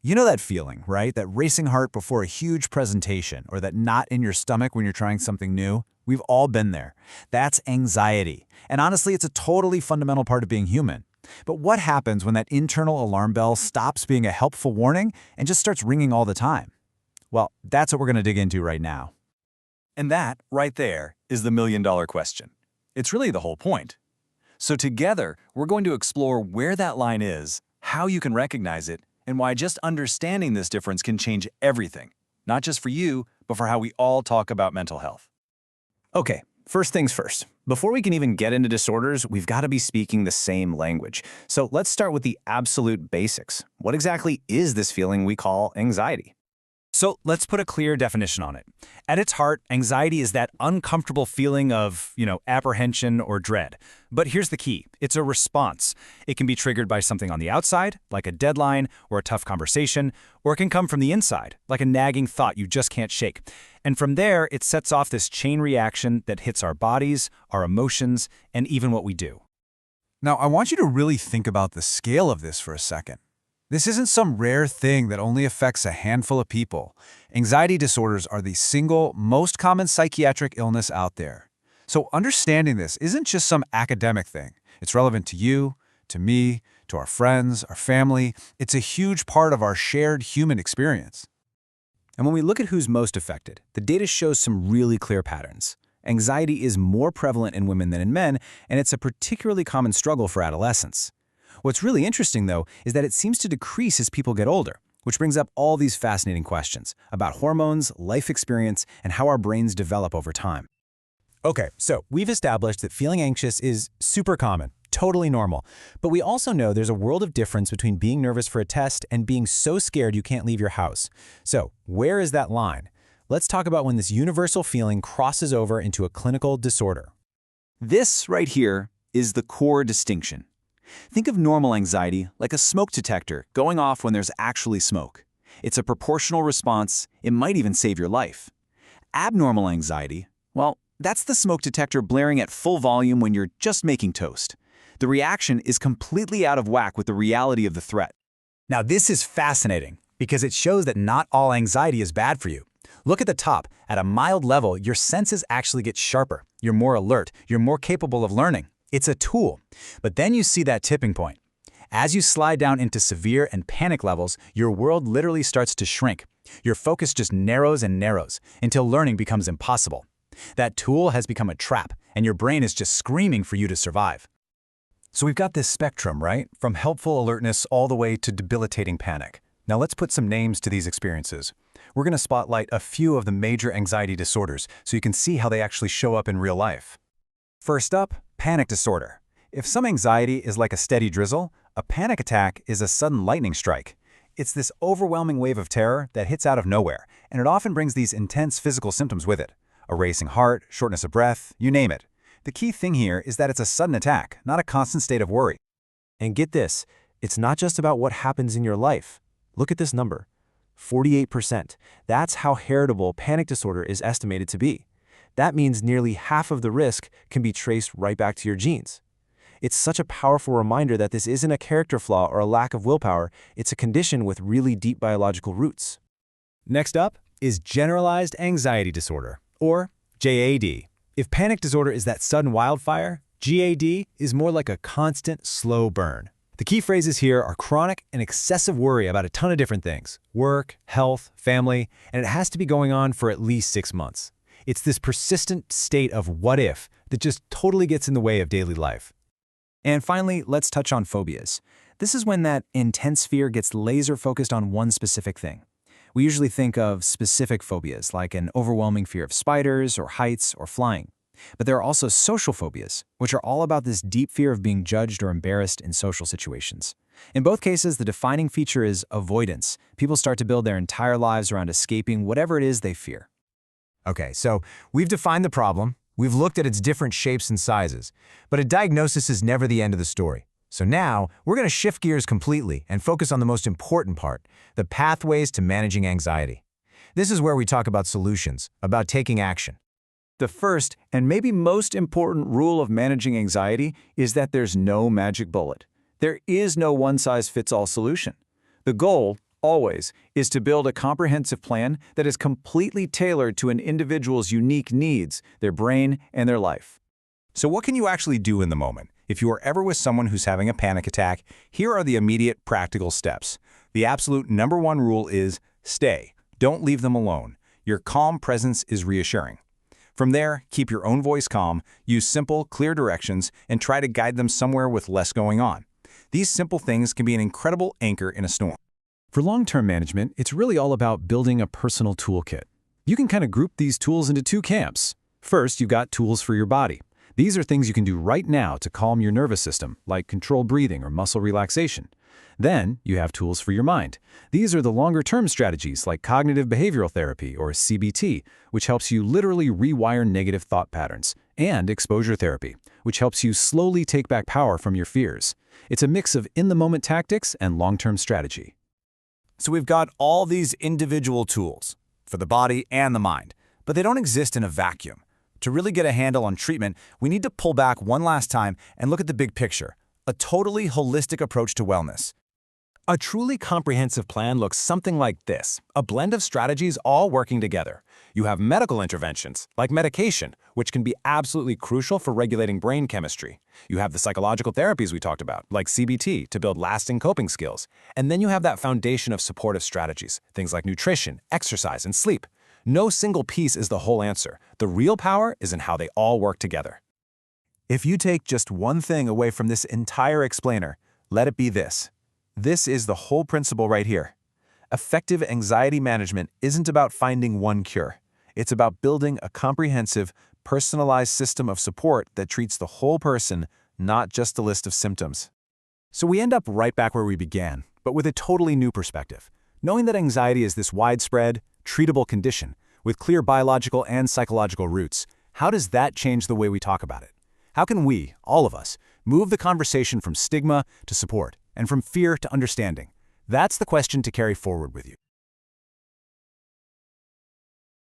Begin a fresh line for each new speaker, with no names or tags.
You know that feeling, right? That racing heart before a huge presentation, or that knot in your stomach when you're trying something new? We've all been there. That's anxiety. And honestly, it's a totally fundamental part of being human. But what happens when that internal alarm bell stops being a helpful warning and just starts ringing all the time? Well, that's what we're going to dig into right now.
And that, right there, is the million-dollar question. It's really the whole point. So together, we're going to explore where that line is, how you can recognize it, and why just understanding this difference can change everything, not just for you, but for how we all talk about mental health.
Okay, first things first. Before we can even get into disorders, we've got to be speaking the same language. So let's start with the absolute basics. What exactly is this feeling we call anxiety?
So let's put a clear definition on it. At its heart, anxiety is that uncomfortable feeling of, apprehension or dread. But here's the key. It's a response. It can be triggered by something on the outside, like a deadline or a tough conversation, or it can come from the inside, like a nagging thought you just can't shake. And from there, it sets off this chain reaction that hits our bodies, our emotions, and even what we do.
Now, I want you to really think about the scale of this for a second. This isn't some rare thing that only affects a handful of people. Anxiety disorders are the single most common psychiatric illness out there. So understanding this isn't just some academic thing. It's relevant to you, to me, to our friends, our family. It's a huge part of our shared human experience.
And when we look at who's most affected, the data shows some really clear patterns. Anxiety is more prevalent in women than in men, and it's a particularly common struggle for adolescents. What's really interesting, though, is that it seems to decrease as people get older, which brings up all these fascinating questions about hormones, life experience, and how our brains develop over time.
Okay, so we've established that feeling anxious is super common, totally normal. But we also know there's a world of difference between being nervous for a test and being so scared you can't leave your house. So where is that line? Let's talk about when this universal feeling crosses over into a clinical disorder.
This right here is the core distinction. Think of normal anxiety like a smoke detector going off when there's actually smoke. It's a proportional response. It might even save your life. Abnormal anxiety, well, that's the smoke detector blaring at full volume when you're just making toast. The reaction is completely out of whack with the reality of the threat.
Now, this is fascinating because it shows that not all anxiety is bad for you. Look at the top. At a mild level, your senses actually get sharper. You're more alert. You're more capable of learning. It's a tool. But then you see that tipping point. As you slide down into severe and panic levels, your world literally starts to shrink. Your focus just narrows and narrows until learning becomes impossible. That tool has become a trap, and your brain is just screaming for you to survive.
So we've got this spectrum, right? From helpful alertness all the way to debilitating panic. Now let's put some names to these experiences. We're going to spotlight a few of the major anxiety disorders so you can see how they actually show up in real life. First up, panic disorder. If some anxiety is like a steady drizzle, a panic attack is a sudden lightning strike. It's this overwhelming wave of terror that hits out of nowhere, and it often brings these intense physical symptoms with it. A racing heart, shortness of breath, you name it. The key thing here is that it's a sudden attack, not a constant state of worry. And get this, it's not just about what happens in your life. Look at this number, 48%. That's how heritable panic disorder is estimated to be. That means nearly half of the risk can be traced right back to your genes. It's such a powerful reminder that this isn't a character flaw or a lack of willpower, it's a condition with really deep biological roots. Next up is generalized anxiety disorder, or JAD. If panic disorder is that sudden wildfire, GAD is more like a constant, slow burn. The key phrases here are chronic and excessive worry about a ton of different things, work, health, family, and it has to be going on for at least 6 months. It's this persistent state of what if that just totally gets in the way of daily life.
And finally, let's touch on phobias. This is when that intense fear gets laser focused on one specific thing. We usually think of specific phobias like an overwhelming fear of spiders or heights or flying. But there are also social phobias, which are all about this deep fear of being judged or embarrassed in social situations. In both cases, the defining feature is avoidance. People start to build their entire lives around escaping whatever it is they fear.
Okay, so we've defined the problem, we've looked at its different shapes and sizes, but a diagnosis is never the end of the story. So now, we're going to shift gears completely and focus on the most important part, the pathways to managing anxiety. This is where we talk about solutions, about taking action.
The first and maybe most important rule of managing anxiety is that there's no magic bullet. There is no one-size-fits-all solution. The goal, always, is to build a comprehensive plan that is completely tailored to an individual's unique needs, their brain, and their life.
So what can you actually do in the moment? If you are ever with someone who's having a panic attack, here are the immediate practical steps. The absolute #1 rule is stay. Don't leave them alone. Your calm presence is reassuring. From there, keep your own voice calm, use simple, clear directions, and try to guide them somewhere with less going on. These simple things can be an incredible anchor in a storm.
For long-term management, it's really all about building a personal toolkit. You can kind of group these tools into 2 camps. First, you've got tools for your body. These are things you can do right now to calm your nervous system, like controlled breathing or muscle relaxation. Then, you have tools for your mind. These are the longer-term strategies like cognitive behavioral therapy or CBT, which helps you literally rewire negative thought patterns, and exposure therapy, which helps you slowly take back power from your fears. It's a mix of in-the-moment tactics and long-term strategy.
So we've got all these individual tools for the body and the mind, but they don't exist in a vacuum. To really get a handle on treatment, we need to pull back one last time and look at the big picture, a totally holistic approach to wellness. A truly comprehensive plan looks something like this, a blend of strategies all working together. You have medical interventions, like medication, which can be absolutely crucial for regulating brain chemistry. You have the psychological therapies we talked about, like CBT, to build lasting coping skills. And then you have that foundation of supportive strategies, things like nutrition, exercise, and sleep. No single piece is the whole answer. The real power is in how they all work together.
If you take just one thing away from this entire explainer, let it be this. This is the whole principle right here. Effective anxiety management isn't about finding one cure. It's about building a comprehensive, personalized system of support that treats the whole person, not just a list of symptoms.
So we end up right back where we began, but with a totally new perspective. Knowing that anxiety is this widespread, treatable condition with clear biological and psychological roots, how does that change the way we talk about it? How can we, all of us, move the conversation from stigma to support and from fear to understanding? That's the question to carry forward with you.